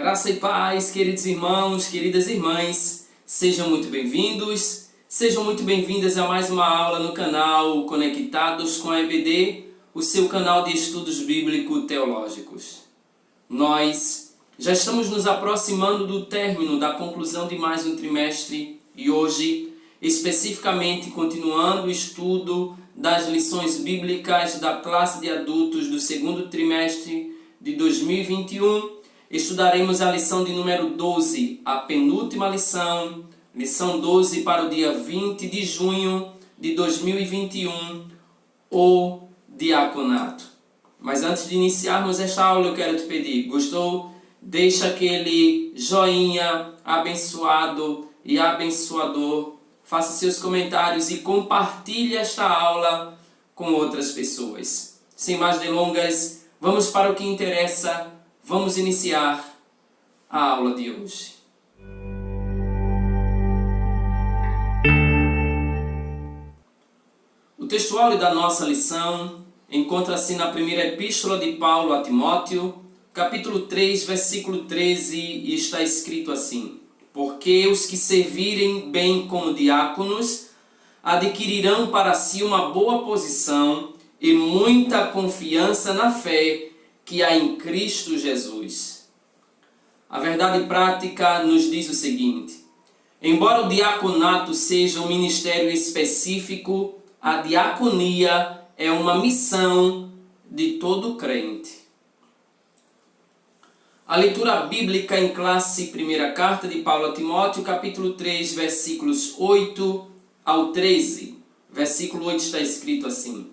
Graça e paz, queridos irmãos, queridas irmãs, sejam muito bem-vindos, sejam muito bem-vindas a mais uma aula no canal Conectados com a EBD, o seu canal de estudos bíblico-teológicos. Nós já estamos nos aproximando do término da conclusão de mais um trimestre e hoje, especificamente continuando o estudo das lições bíblicas da classe de adultos do segundo trimestre de 2021, estudaremos a lição de número 12, a penúltima lição, lição 12 para o dia 20 de junho de 2021, o diaconato. Mas antes de iniciarmos esta aula, eu quero te pedir, gostou? Deixa aquele joinha abençoado e abençoador, faça seus comentários e compartilhe esta aula com outras pessoas. Sem mais delongas, vamos para o que interessa. Vamos iniciar a aula de hoje. O textuário da nossa lição encontra-se na primeira epístola de Paulo a Timóteo, capítulo 3, versículo 13, e está escrito assim: porque os que servirem bem como diáconos adquirirão para si uma boa posição e muita confiança na fé que há em Cristo Jesus. A verdade prática nos diz o seguinte: embora o diaconato seja um ministério específico, a diaconia é uma missão de todo crente. A leitura bíblica em classe, primeira carta de Paulo a Timóteo, capítulo 3, versículos 8 ao 13. Versículo 8 está escrito assim: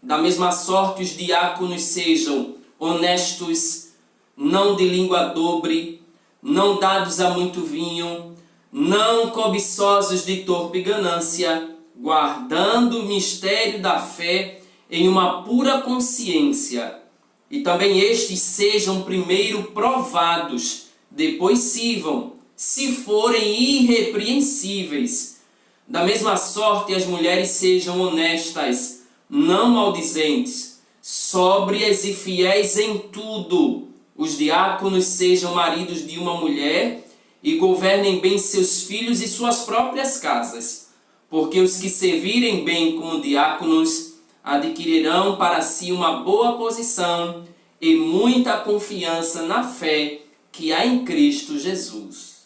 da mesma sorte os diáconos sejam honestos, não de língua dobre, não dados a muito vinho, não cobiçosos de torpe ganância, guardando o mistério da fé em uma pura consciência. E também estes sejam primeiro provados, depois sirvam, se forem irrepreensíveis. Da mesma sorte as mulheres sejam honestas, não maldizentes, sóbrias e fiéis em tudo. Os diáconos sejam maridos de uma mulher e governem bem seus filhos e suas próprias casas, porque os que servirem bem como diáconos adquirirão para si uma boa posição e muita confiança na fé que há em Cristo Jesus.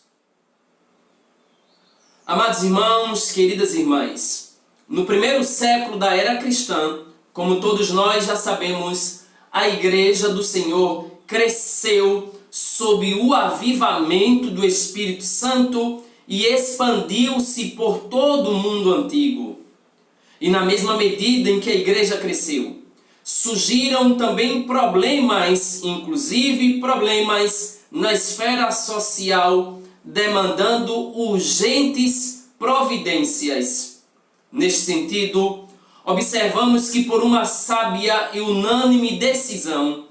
Amados irmãos, queridas irmãs, no primeiro século da era cristã, como todos nós já sabemos, a Igreja do Senhor cresceu sob o avivamento do Espírito Santo e expandiu-se por todo o mundo antigo. E na mesma medida em que a Igreja cresceu, surgiram também problemas, inclusive problemas na esfera social, demandando urgentes providências. Neste sentido, observamos que por uma sábia e unânime decisão,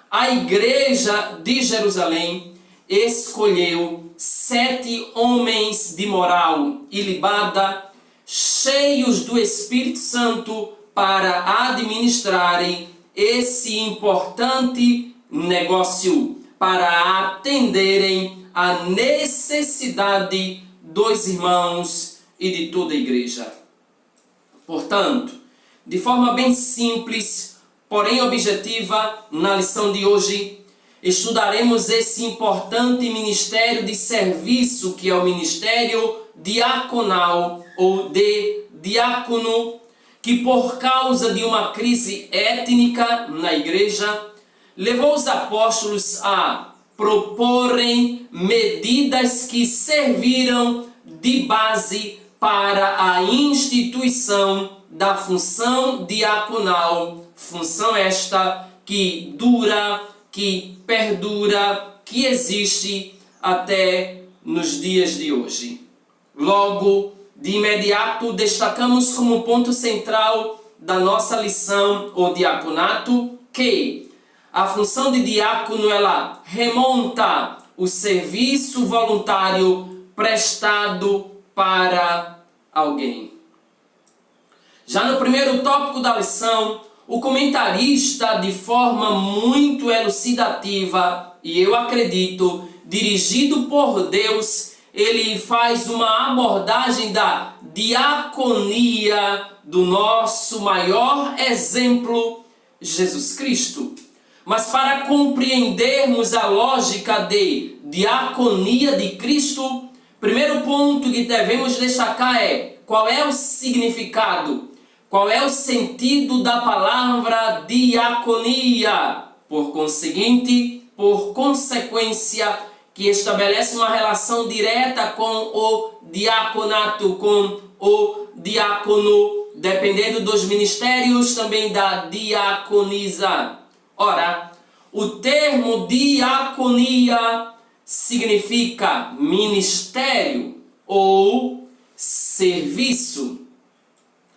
a Igreja de Jerusalém escolheu 7 homens de moral ilibada, cheios do Espírito Santo, para administrarem esse importante negócio, para atenderem à necessidade dos irmãos e de toda a Igreja. Portanto, de forma bem simples, porém objetiva, na lição de hoje, estudaremos esse importante ministério de serviço que é o ministério diaconal ou de diácono, que por causa de uma crise étnica na igreja, levou os apóstolos a proporem medidas que serviram de base para a instituição da função diaconal, função esta que dura, que perdura, que existe até nos dias de hoje. Logo, de imediato, destacamos como ponto central da nossa lição, o diaconato, que a função de diácono ela remonta o serviço voluntário prestado para alguém. Já no primeiro tópico da lição, o comentarista, de forma muito elucidativa, e eu acredito, dirigido por Deus, ele faz uma abordagem da diaconia do nosso maior exemplo, Jesus Cristo. Mas para compreendermos a lógica de diaconia de Cristo, primeiro ponto que devemos destacar é qual é o significado, qual é o sentido da palavra diaconia. Por conseguinte, por consequência, que estabelece uma relação direta com o diaconato, com o diácono, dependendo dos ministérios também da diaconisa. Ora, o termo diaconia significa ministério ou serviço.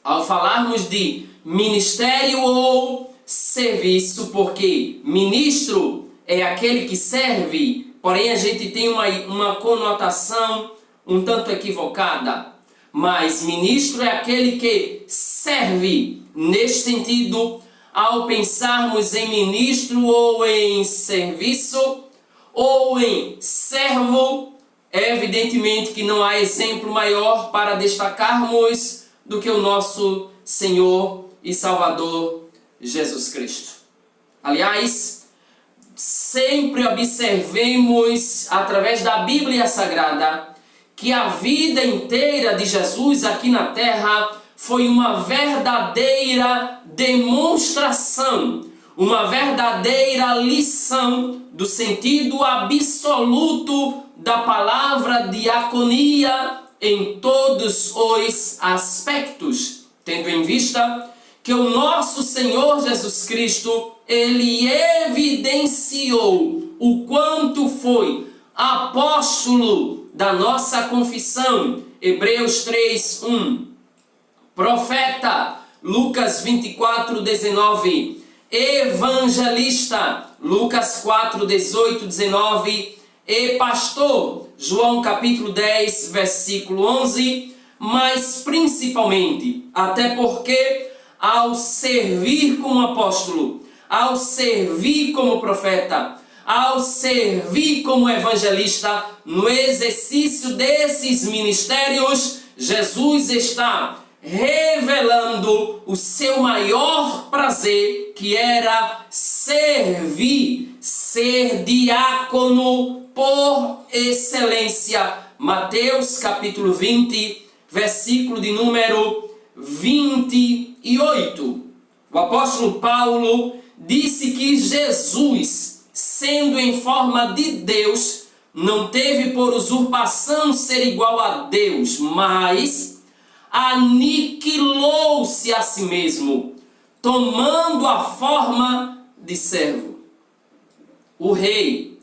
Ao falarmos de ministério ou serviço, porque ministro é aquele que serve, porém a gente tem uma conotação um tanto equivocada. Mas ministro é aquele que serve. Neste sentido, ao pensarmos em ministro ou em serviço ou em servo, é evidentemente que não há exemplo maior para destacarmos do que o nosso Senhor e Salvador Jesus Cristo. Aliás, sempre observemos através da Bíblia Sagrada que a vida inteira de Jesus aqui na terra foi uma verdadeira demonstração, uma verdadeira lição do sentido absoluto da palavra diaconia em todos os aspectos, tendo em vista que o nosso Senhor Jesus Cristo, ele evidenciou o quanto foi apóstolo da nossa confissão, Hebreus 3:1, profeta, Lucas 24:19, evangelista, Lucas 4:18-19, e pastor, João capítulo 10, versículo 11, mas principalmente, até porque ao servir como apóstolo, ao servir como profeta, ao servir como evangelista, no exercício desses ministérios, Jesus está revelando o seu maior prazer, que era servir, ser diácono por excelência. Mateus capítulo 20, versículo de número 28. O apóstolo Paulo disse que Jesus, sendo em forma de Deus, não teve por usurpação ser igual a Deus, mas aniquilou-se a si mesmo, tomando a forma de servo. O Rei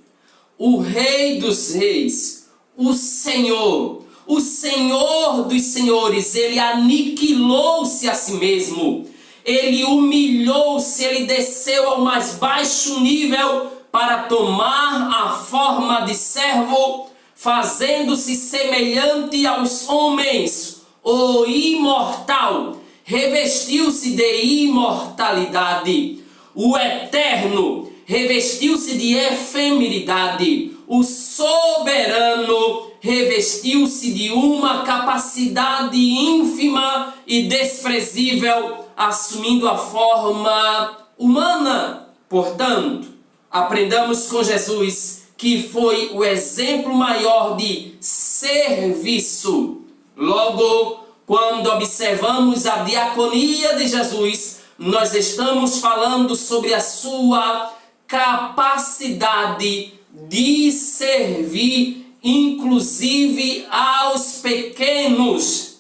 dos reis, o Senhor dos senhores, ele aniquilou-se a si mesmo, ele humilhou-se, ele desceu ao mais baixo nível para tomar a forma de servo, fazendo-se semelhante aos homens. O imortal revestiu-se de imortalidade, o eterno revestiu-se de efemeridade, o soberano revestiu-se de uma capacidade ínfima e desprezível, assumindo a forma humana. Portanto, aprendamos com Jesus, que foi o exemplo maior de serviço. Logo, quando observamos a diaconia de Jesus, nós estamos falando sobre a sua capacidade de servir, inclusive aos pequenos.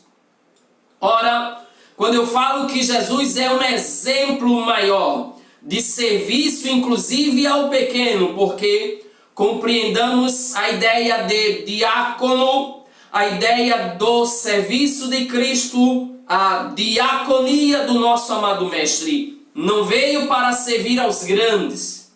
Ora, quando eu falo que Jesus é um exemplo maior de serviço, inclusive ao pequeno, porque compreendamos a ideia de diácono, a ideia do serviço de Cristo, a diaconia do nosso amado Mestre. Não veio para servir aos grandes,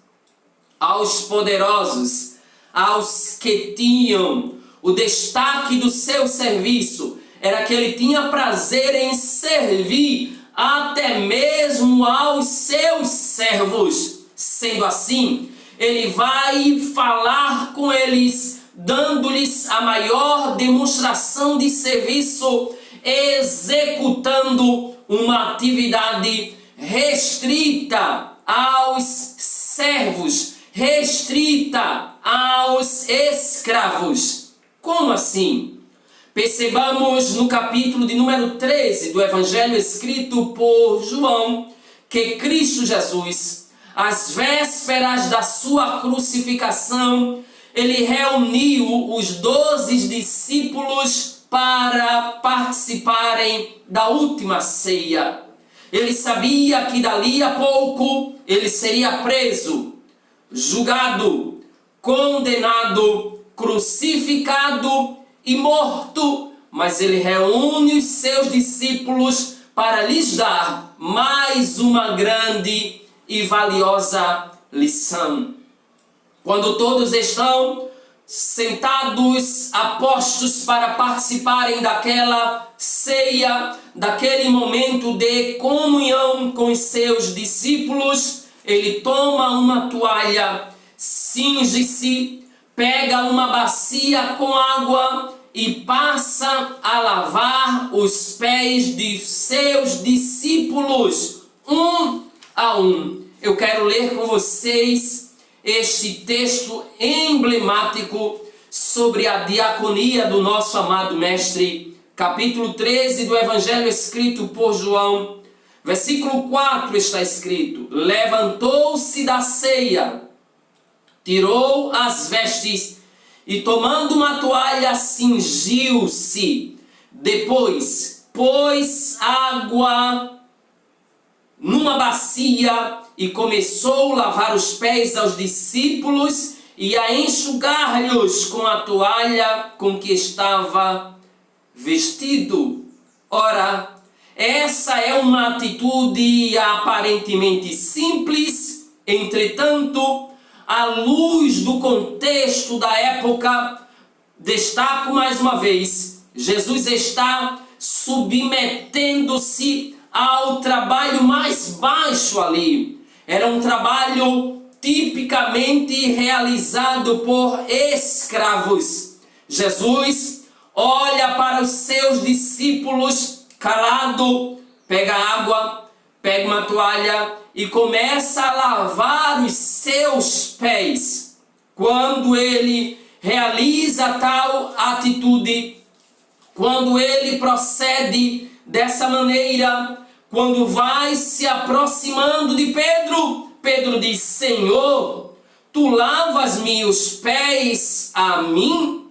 aos poderosos, aos que tinham o destaque do seu serviço. Era que ele tinha prazer em servir até mesmo aos seus servos. Sendo assim, ele vai falar com eles, dando-lhes a maior demonstração de serviço, executando uma atividade restrita aos servos, restrita aos escravos. Como assim? Percebamos no capítulo de número 13 do Evangelho escrito por João, que Cristo Jesus, às vésperas da sua crucificação, ele reuniu os 12 discípulos para participarem da última ceia. Ele sabia que dali a pouco ele seria preso, julgado, condenado, crucificado e morto, mas ele reúne os seus discípulos para lhes dar mais uma grande e valiosa lição. Quando todos estão sentados, apostos para participarem daquela ceia, daquele momento de comunhão com os seus discípulos, ele toma uma toalha, cinge-se, pega uma bacia com água e passa a lavar os pés de seus discípulos, um a um. Eu quero ler com vocês este texto emblemático sobre a diaconia do nosso amado Mestre, capítulo 13 do Evangelho escrito por João, versículo 4 está escrito: levantou-se da ceia, tirou as vestes e, tomando uma toalha, cingiu-se. Depois pôs água numa bacia e começou a lavar os pés aos discípulos e a enxugar-lhes com a toalha com que estava vestido. Ora, essa é uma atitude aparentemente simples, entretanto, à luz do contexto da época, destaco mais uma vez, Jesus está submetendo-se ao trabalho mais baixo ali. Era um trabalho tipicamente realizado por escravos. Jesus olha para os seus discípulos calado, pega água, pega uma toalha e começa a lavar os seus pés. Quando ele realiza tal atitude, quando ele procede dessa maneira, quando vai se aproximando de Pedro, Pedro diz: Senhor, tu lavas-me os pés a mim?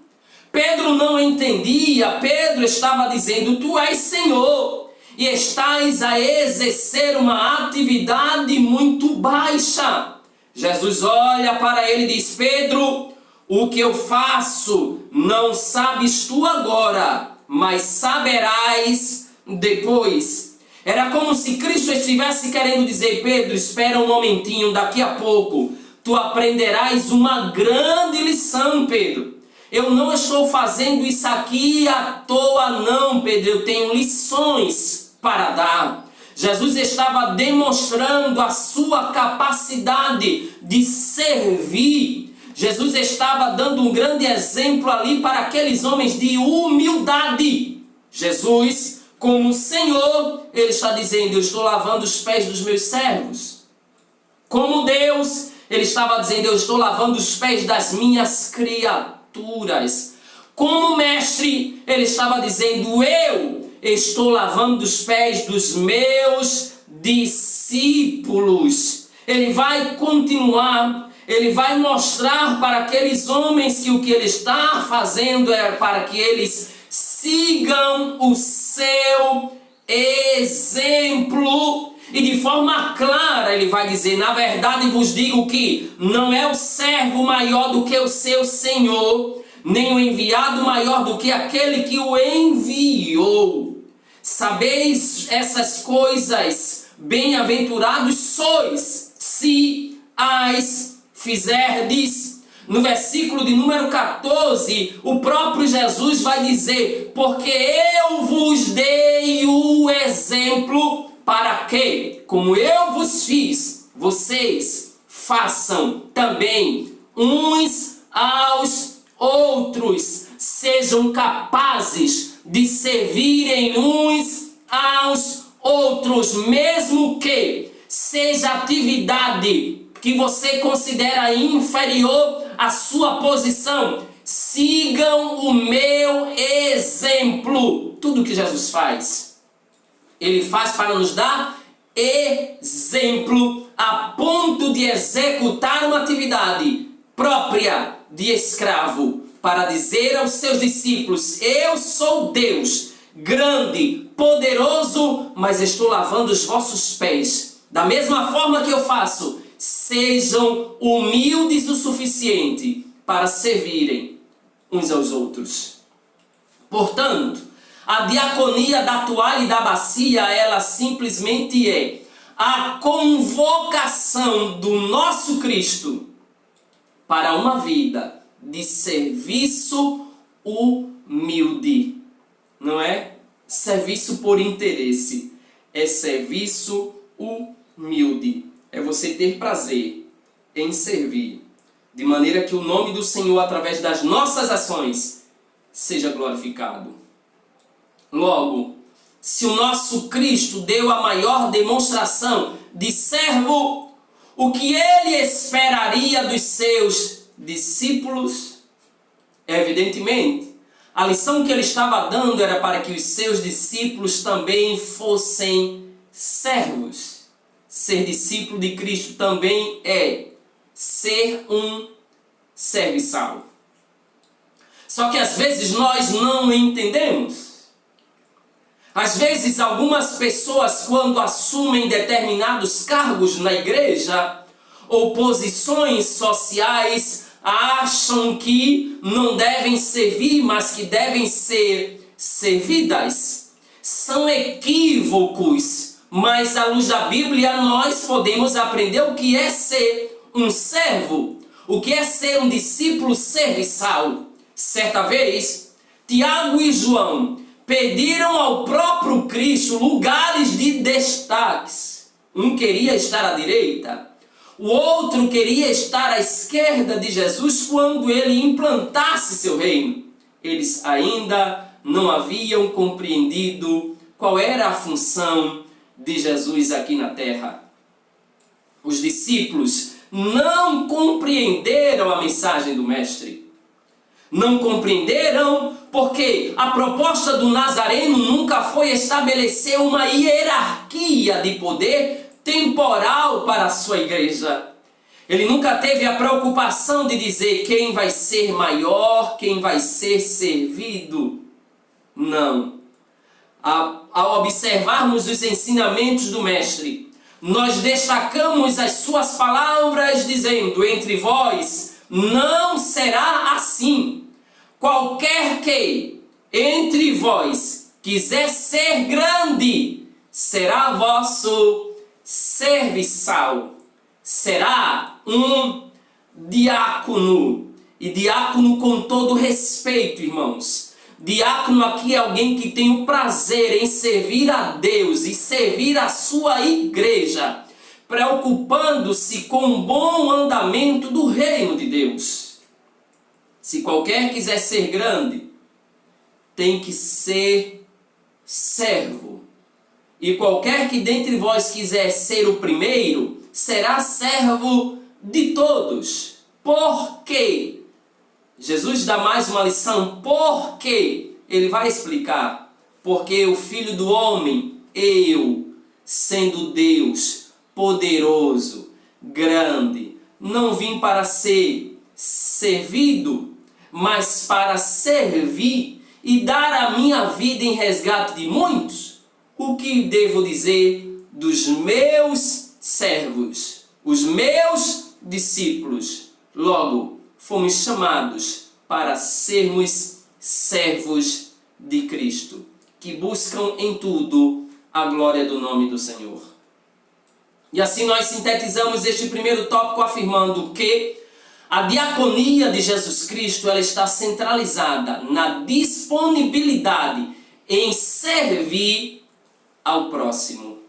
Pedro não entendia. Pedro estava dizendo: tu és Senhor e estás a exercer uma atividade muito baixa. Jesus olha para ele e diz: Pedro, o que eu faço não sabes tu agora, mas saberás depois. Era como se Cristo estivesse querendo dizer: Pedro, espera um momentinho, daqui a pouco tu aprenderás uma grande lição, Pedro. Eu não estou fazendo isso aqui à toa não, Pedro, eu tenho lições para dar. Jesus estava demonstrando a sua capacidade de servir. Jesus estava dando um grande exemplo ali para aqueles homens de humildade. Jesus, como Senhor, ele está dizendo: eu estou lavando os pés dos meus servos. Como Deus, ele estava dizendo: eu estou lavando os pés das minhas criaturas. Como Mestre, ele estava dizendo: eu estou lavando os pés dos meus discípulos. Ele vai continuar, ele vai mostrar para aqueles homens que o que ele está fazendo é para que eles sigam o seu exemplo. E de forma clara ele vai dizer: na verdade vos digo que não é o servo maior do que o seu senhor, nem o enviado maior do que aquele que o enviou. Sabeis essas coisas, bem-aventurados sois, se as fizerdes. No versículo de número 14, o próprio Jesus vai dizer: porque eu vos dei o exemplo para que, como eu vos fiz, vocês façam também uns aos outros. Sejam capazes de servirem uns aos outros, mesmo que seja atividade que você considera inferior à sua posição. Sigam o meu exemplo. Tudo que Jesus faz, Ele faz para nos dar exemplo a ponto de executar uma atividade própria de escravo, para dizer aos seus discípulos: eu sou Deus, grande, poderoso, mas estou lavando os vossos pés. Da mesma forma que eu faço, sejam humildes o suficiente para servirem uns aos outros. Portanto, a diaconia da toalha e da bacia, ela simplesmente é a convocação do nosso Cristo para uma vida de serviço humilde. Não é serviço por interesse, é serviço humilde. É você ter prazer em servir, de maneira que o nome do Senhor, através das nossas ações, seja glorificado. Logo, se o nosso Cristo deu a maior demonstração de servo, o que ele esperaria dos seus discípulos? Evidentemente, a lição que ele estava dando era para que os seus discípulos também fossem servos. Ser discípulo de Cristo também é ser um serviçal. Só que às vezes nós não entendemos. Às vezes algumas pessoas, quando assumem determinados cargos na igreja ou posições sociais, acham que não devem servir, mas que devem ser servidas. São equívocos, mas à luz da Bíblia nós podemos aprender o que é ser um servo, o que é ser um discípulo serviçal. Certa vez, Tiago e João pediram ao próprio Cristo lugares de destaques. Um queria estar à direita, o outro queria estar à esquerda de Jesus quando ele implantasse seu reino. Eles ainda não haviam compreendido qual era a função de Jesus aqui na terra. Os discípulos não compreenderam a mensagem do Mestre. Não compreenderam porque a proposta do Nazareno nunca foi estabelecer uma hierarquia de poder temporal para a sua igreja. Ele nunca teve a preocupação de dizer quem vai ser maior, quem vai ser servido. Não. Ao observarmos os ensinamentos do Mestre, nós destacamos as suas palavras dizendo: entre vós não será assim. Qualquer que entre vós quiser ser grande, será vosso serviçal. Será um diácono. E diácono com todo respeito, irmãos. Diácono aqui é alguém que tem o prazer em servir a Deus e servir a sua igreja, preocupando-se com o bom andamento do reino de Deus. Se qualquer quiser ser grande, tem que ser servo. E qualquer que dentre vós quiser ser o primeiro, será servo de todos. Por quê? Jesus dá mais uma lição. Por quê? Ele vai explicar. Porque o Filho do Homem, eu, sendo Deus, poderoso, grande, não vim para ser servido, mas para servir e dar a minha vida em resgate de muitos. O que devo dizer dos meus servos, os meus discípulos? Logo, fomos chamados para sermos servos de Cristo, que buscam em tudo a glória do nome do Senhor. E assim nós sintetizamos este primeiro tópico afirmando que a diaconia de Jesus Cristo, ela está centralizada na disponibilidade em servir ao próximo.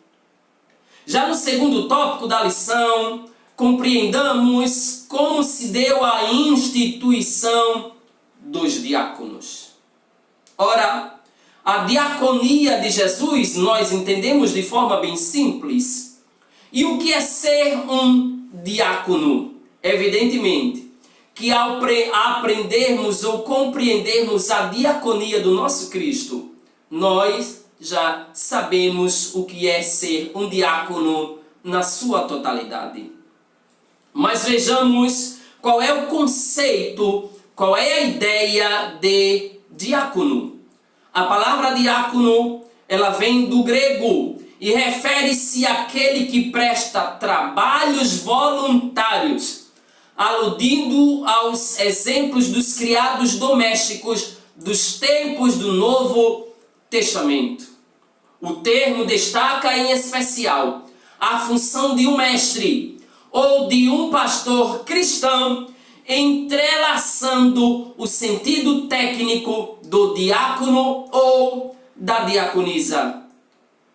Já no segundo tópico da lição, compreendamos como se deu a instituição dos diáconos. Ora, a diaconia de Jesus nós entendemos de forma bem simples. E o que é ser um diácono? Evidentemente, que ao aprendermos ou compreendermos a diaconia do nosso Cristo, nós já sabemos o que é ser um diácono na sua totalidade. Mas vejamos qual é o conceito, qual é a ideia de diácono. A palavra diácono, ela vem do grego e refere-se àquele que presta trabalhos voluntários, aludindo aos exemplos dos criados domésticos dos tempos do Novo Testamento. O termo destaca em especial a função de um mestre ou de um pastor cristão, entrelaçando o sentido técnico do diácono ou da diaconisa.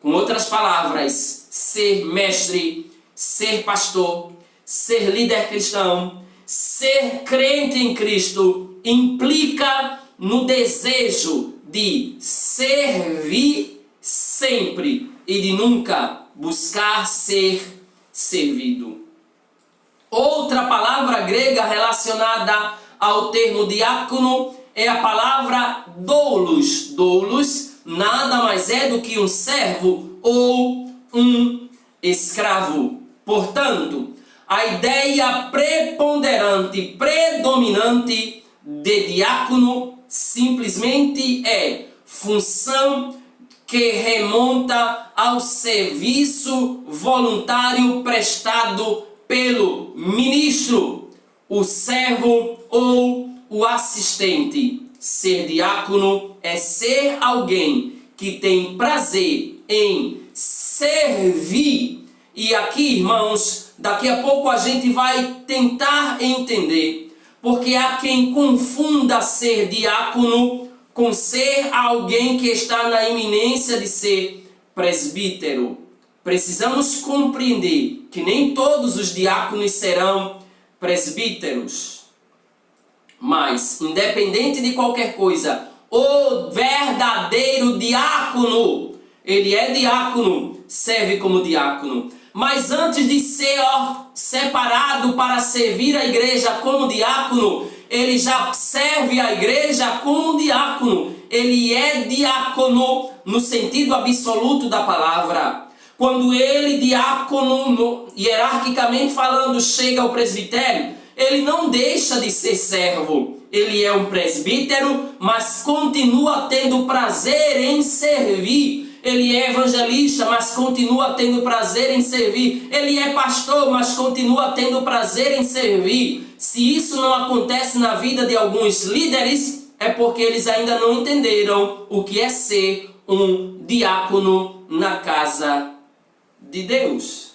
Com outras palavras, ser mestre, ser pastor, ser líder cristão, ser crente em Cristo implica no desejo de servir sempre e de nunca buscar ser servido. Outra palavra grega relacionada ao termo diácono é a palavra doulos. Doulos nada mais é do que um servo ou um escravo. Portanto, a ideia preponderante, predominante de diácono simplesmente é função que remonta ao serviço voluntário prestado pelo ministro, o servo ou o assistente. Ser diácono é ser alguém que tem prazer em servir. E aqui, irmãos, daqui a pouco a gente vai tentar entender, porque há quem confunda ser diácono com ser alguém que está na iminência de ser presbítero. Precisamos compreender que nem todos os diáconos serão presbíteros. Mas, independente de qualquer coisa, o verdadeiro diácono, ele é diácono, serve como diácono. Mas antes de ser separado para servir a igreja como diácono, ele já serve a igreja como diácono. Ele é diácono no sentido absoluto da palavra. Quando ele, diácono, hierarquicamente falando, chega ao presbitério, ele não deixa de ser servo. Ele é um presbítero, mas continua tendo prazer em servir. Ele é evangelista, mas continua tendo prazer em servir. Ele é pastor, mas continua tendo prazer em servir. Se isso não acontece na vida de alguns líderes, é porque eles ainda não entenderam o que é ser um diácono na casa de Deus.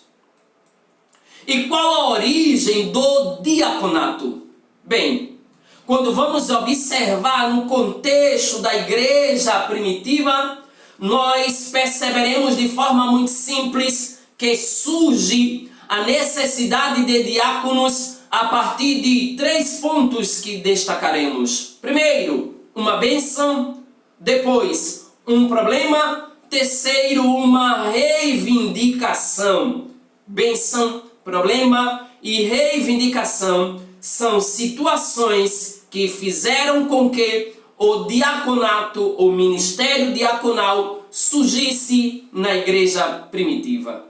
E qual a origem do diaconato? Bem, quando vamos observar no contexto da igreja primitiva, nós perceberemos de forma muito simples que surge a necessidade de diáconos a partir de 3 pontos que destacaremos. Primeiro, uma bênção. Depois, um problema. Terceiro, uma reivindicação. Bênção, problema e reivindicação são situações que fizeram com que o diaconato, o ministério diaconal, surgisse na igreja primitiva.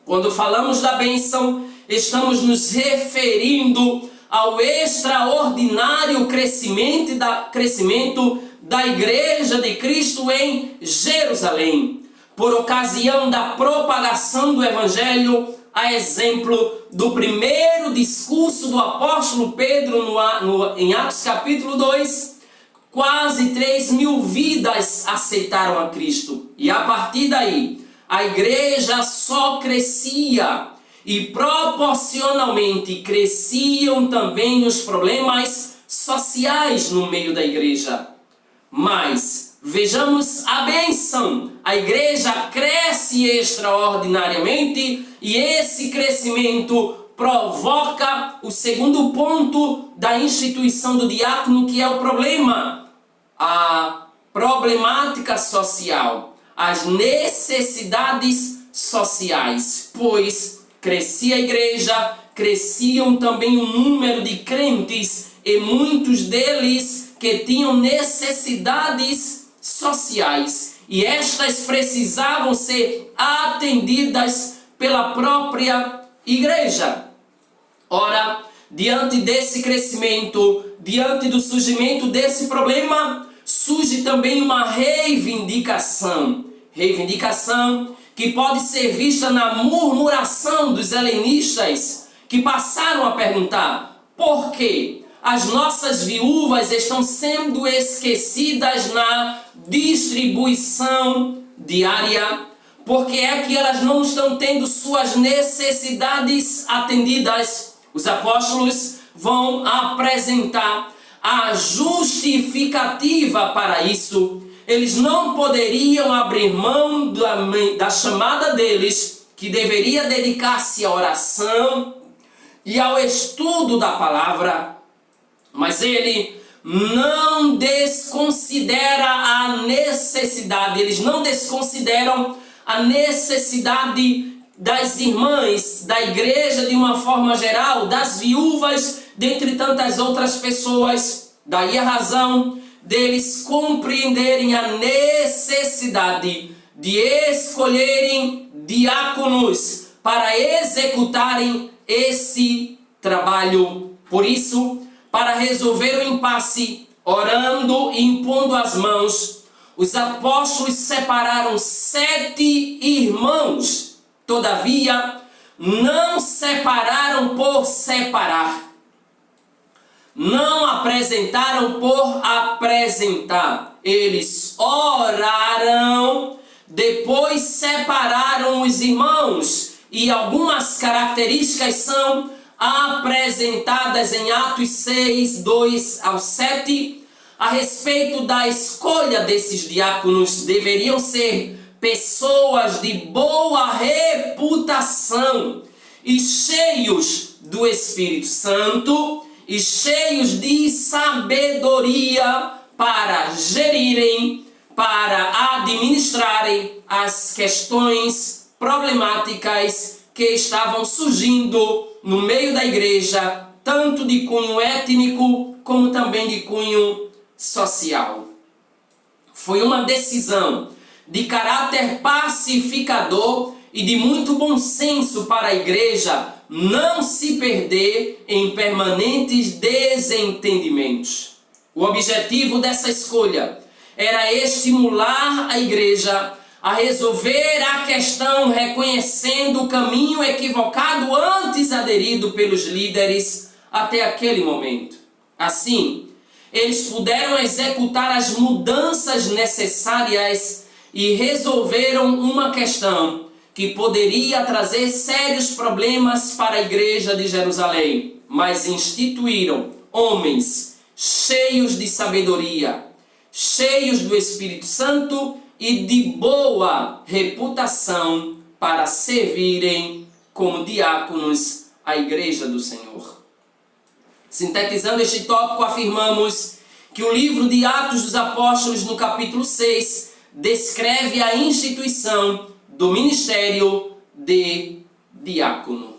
Quando falamos da bênção, estamos nos referindo ao extraordinário crescimento da igreja de Cristo em Jerusalém, por ocasião da propagação do evangelho, a exemplo do primeiro discurso do apóstolo Pedro em Atos capítulo 2, quase 3.000 vidas aceitaram a Cristo. E a partir daí, a igreja só crescia e proporcionalmente cresciam também os problemas sociais no meio da igreja. Mas vejamos a bênção. A igreja cresce extraordinariamente e esse crescimento provoca o segundo ponto da instituição do diácono, que é o problema, a problemática social, as necessidades sociais, pois crescia a igreja, cresciam também o número de crentes e muitos deles que tinham necessidades sociais, e estas precisavam ser atendidas pela própria igreja. Ora, diante desse crescimento, diante do surgimento desse problema, surge também uma reivindicação que pode ser vista na murmuração dos helenistas, que passaram a perguntar: por que as nossas viúvas estão sendo esquecidas na distribuição diária? Por que é que elas não estão tendo suas necessidades atendidas? Os apóstolos vão apresentar a justificativa para isso. Eles não poderiam abrir mão da chamada deles, que deveria dedicar-se à oração e ao estudo da palavra, mas ele não desconsidera a necessidade, eles não desconsideram a necessidade das irmãs, da igreja de uma forma geral, das viúvas, dentre tantas outras pessoas. Daí a razão deles compreenderem a necessidade de escolherem diáconos para executarem esse trabalho. Por isso, para resolver o impasse, orando e impondo as mãos, os apóstolos separaram 7 irmãos. Todavia, não separaram por separar. Não apresentaram por apresentar. Eles oraram, depois separaram os irmãos. E algumas características são apresentadas em Atos 6, 2 ao 7. A respeito da escolha desses diáconos, deveriam ser pessoas de boa reputação e cheios do Espírito Santo e cheios de sabedoria para gerirem, para administrarem as questões problemáticas que estavam surgindo no meio da igreja, tanto de cunho étnico como também de cunho social. Foi uma decisão de caráter pacificador e de muito bom senso para a igreja não se perder em permanentes desentendimentos. O objetivo dessa escolha era estimular a igreja a resolver a questão reconhecendo o caminho equivocado antes aderido pelos líderes até aquele momento. Assim, eles puderam executar as mudanças necessárias e resolveram uma questão que poderia trazer sérios problemas para a igreja de Jerusalém, mas instituíram homens cheios de sabedoria, cheios do Espírito Santo e de boa reputação para servirem como diáconos à igreja do Senhor. Sintetizando este tópico, afirmamos que o livro de Atos dos Apóstolos, no capítulo 6, descreve a instituição do ministério de diácono.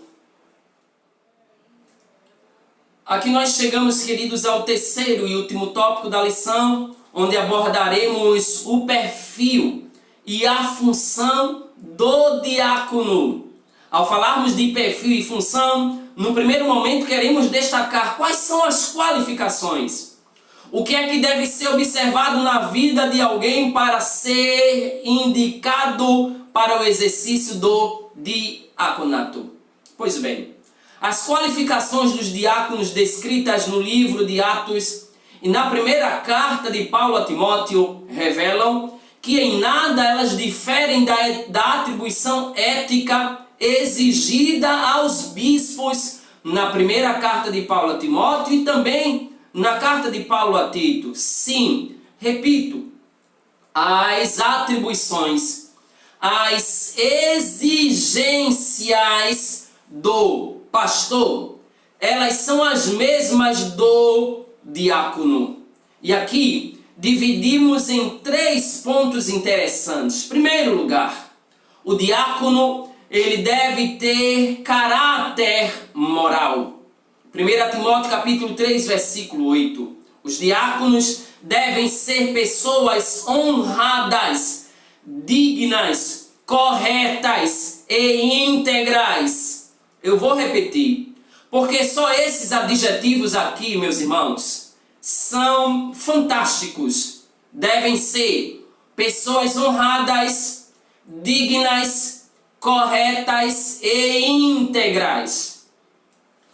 Aqui nós chegamos, queridos, ao terceiro e último tópico da lição, onde abordaremos o perfil e a função do diácono. Ao falarmos de perfil e função, no primeiro momento queremos destacar quais são as qualificações. O que é que deve ser observado na vida de alguém para ser indicado para o exercício do diaconato? Pois bem, as qualificações dos diáconos descritas no livro de Atos e na primeira carta de Paulo a Timóteo revelam que em nada elas diferem da atribuição ética exigida aos bispos na primeira carta de Paulo a Timóteo e também na carta de Paulo a Tito. Sim, repito, as atribuições, as exigências do pastor, elas são as mesmas do diácono. E aqui dividimos em 3 pontos interessantes. Primeiro lugar, o diácono, ele deve ter caráter moral. 1 Timóteo capítulo 3, versículo 8. Os diáconos devem ser pessoas honradas, dignas, corretas e íntegras. Eu vou repetir, porque só esses adjetivos aqui, meus irmãos, são fantásticos. Devem ser pessoas honradas, dignas, corretas e íntegras.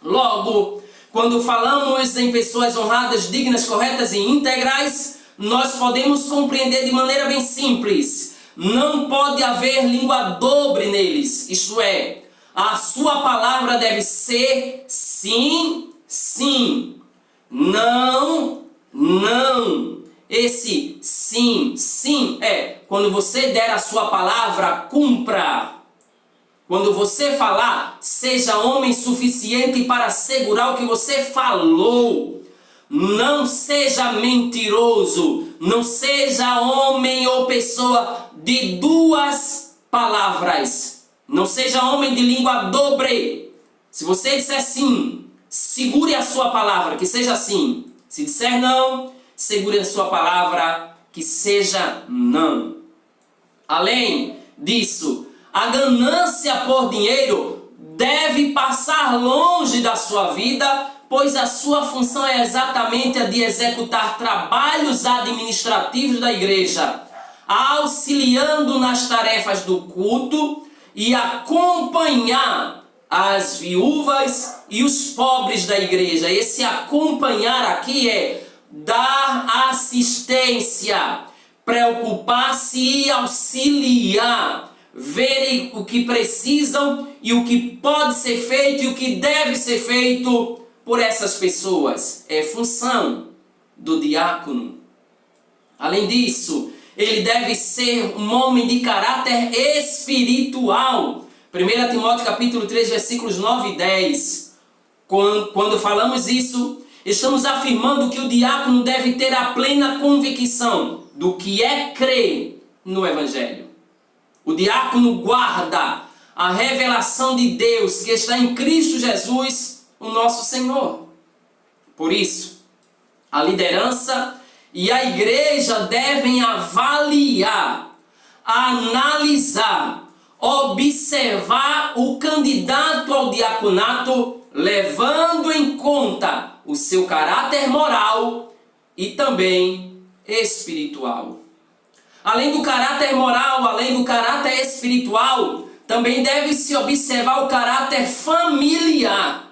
Logo, quando falamos em pessoas honradas, dignas, corretas e íntegras, nós podemos compreender de maneira bem simples. Não pode haver língua dobre neles, isto é, a sua palavra deve ser sim, sim, não, não. Esse sim, sim é quando você der a sua palavra, cumpra. Quando você falar, seja homem suficiente para assegurar o que você falou. Não seja mentiroso. Não seja homem ou pessoa de 2 palavras. Não seja homem de língua dobre. Se você disser sim, segure a sua palavra, que seja sim. Se disser não, segure a sua palavra, que seja não. Além disso, a ganância por dinheiro deve passar longe da sua vida, pois a sua função é exatamente a de executar trabalhos administrativos da igreja, auxiliando nas tarefas do culto e acompanhar as viúvas e os pobres da igreja. Esse acompanhar aqui é dar assistência, preocupar-se e auxiliar, verem o que precisam e o que pode ser feito e o que deve ser feito por essas pessoas. É função do diácono. Além disso, ele deve ser um homem de caráter espiritual. 1 Timóteo capítulo 3, versículos 9 e 10. Quando falamos isso, estamos afirmando que o diácono deve ter a plena convicção do que é crer no Evangelho. O diácono guarda a revelação de Deus que está em Cristo Jesus, o nosso Senhor. Por isso, a liderança e a igreja devem avaliar, analisar, observar o candidato ao diaconato, levando em conta o seu caráter moral e também espiritual. Além do caráter moral, além do caráter espiritual, também deve-se observar o caráter familiar.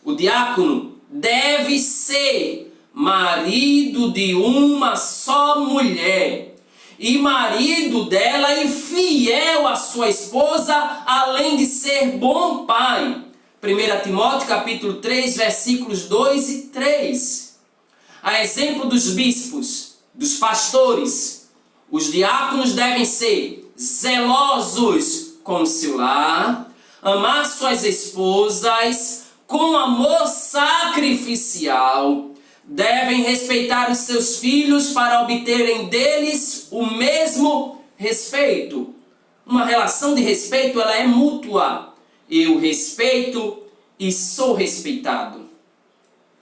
O diácono deve ser marido de uma só mulher e marido dela e fiel à sua esposa, além de ser bom pai. 1 Timóteo capítulo 3, versículos 2 e 3. A exemplo dos bispos, dos pastores, os diáconos devem ser zelosos com o seu lar, amar suas esposas com amor sacrificial, devem respeitar os seus filhos para obterem deles o mesmo respeito. Uma relação de respeito, ela é mútua. Eu respeito e sou respeitado.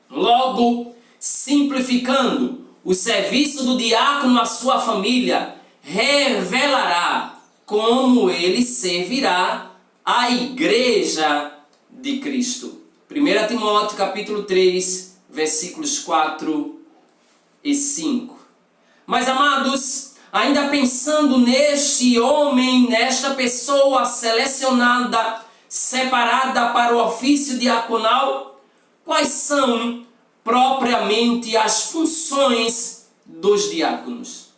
Logo, simplificando, o serviço do diácono à sua família revelará como ele servirá à igreja de Cristo. 1 Timóteo capítulo 3, versículos 4 e 5. Mas, amados, ainda pensando neste homem, nesta pessoa selecionada, separada para o ofício diaconal, quais são propriamente as funções dos diáconos?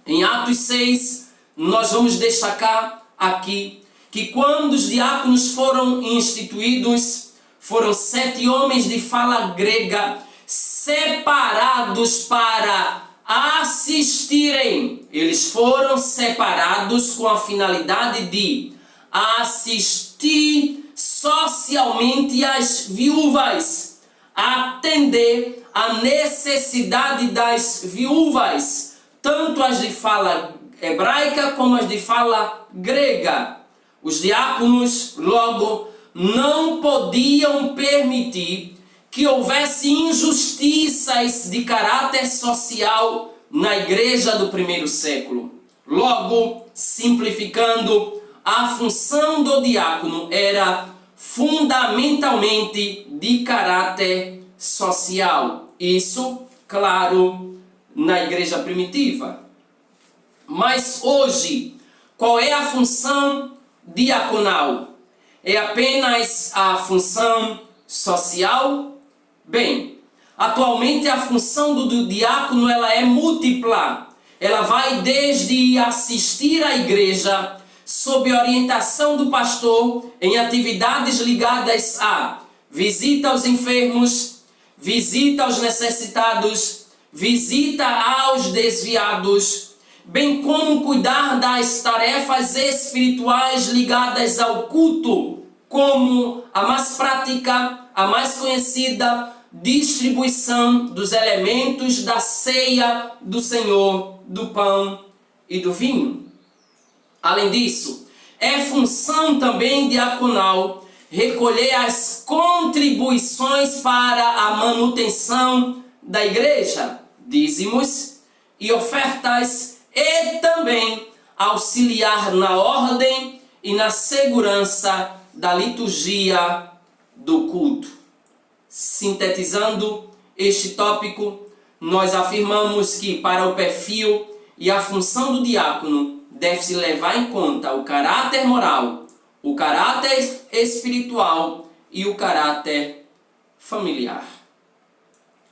Em Atos 6, nós vamos destacar aqui que quando os diáconos foram instituídos, foram 7 homens de fala grega separados para assistirem. Eles foram separados com a finalidade de assistir socialmente as viúvas, atender à necessidade das viúvas, tanto as de fala hebraica como as de fala grega. Os diáconos, logo, não podiam permitir que houvesse injustiças de caráter social na igreja do primeiro século. Logo, simplificando, a função do diácono era fundamentalmente de caráter social. Isso, claro, na igreja primitiva. Mas hoje, qual é a função diaconal? É apenas a função social? Bem, atualmente a função do diácono ela é múltipla. Ela vai desde assistir à igreja sob orientação do pastor em atividades ligadas a visita aos enfermos, visita aos necessitados, visita aos desviados, bem como cuidar das tarefas espirituais ligadas ao culto, como a mais prática, a mais conhecida, distribuição dos elementos da ceia do Senhor, do pão e do vinho. Além disso, é função também diaconal recolher as contribuições para a manutenção da igreja, dízimos e ofertas, e também auxiliar na ordem e na segurança da liturgia do culto. Sintetizando este tópico, nós afirmamos que para o perfil e a função do diácono deve-se levar em conta o caráter moral, o caráter espiritual e o caráter familiar.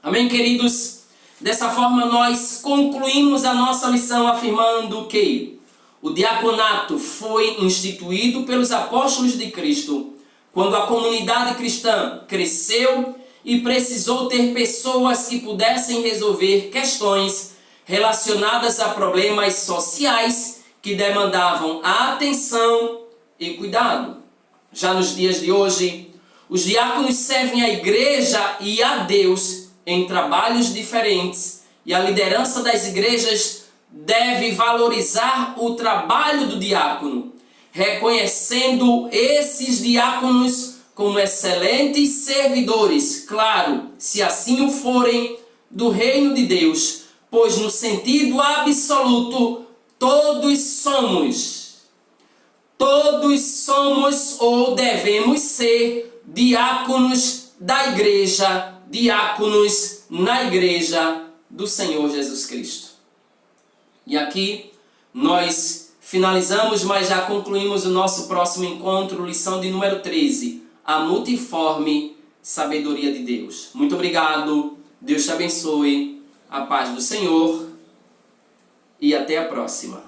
Amém, queridos? Dessa forma nós concluímos a nossa lição afirmando que o diaconato foi instituído pelos apóstolos de Cristo quando a comunidade cristã cresceu e precisou ter pessoas que pudessem resolver questões relacionadas a problemas sociais que demandavam atenção e cuidado. Já nos dias de hoje, os diáconos servem a igreja e a Deus em trabalhos diferentes, e a liderança das igrejas deve valorizar o trabalho do diácono, reconhecendo esses diáconos como excelentes servidores, claro, se assim o forem, do reino de Deus, pois no sentido absoluto, todos somos ou devemos ser diáconos da igreja, diáconos na igreja do Senhor Jesus Cristo. E aqui nós finalizamos, mas já concluímos o nosso próximo encontro, lição de número 13, a multiforme sabedoria de Deus. Muito obrigado, Deus te abençoe, a paz do Senhor e até a próxima.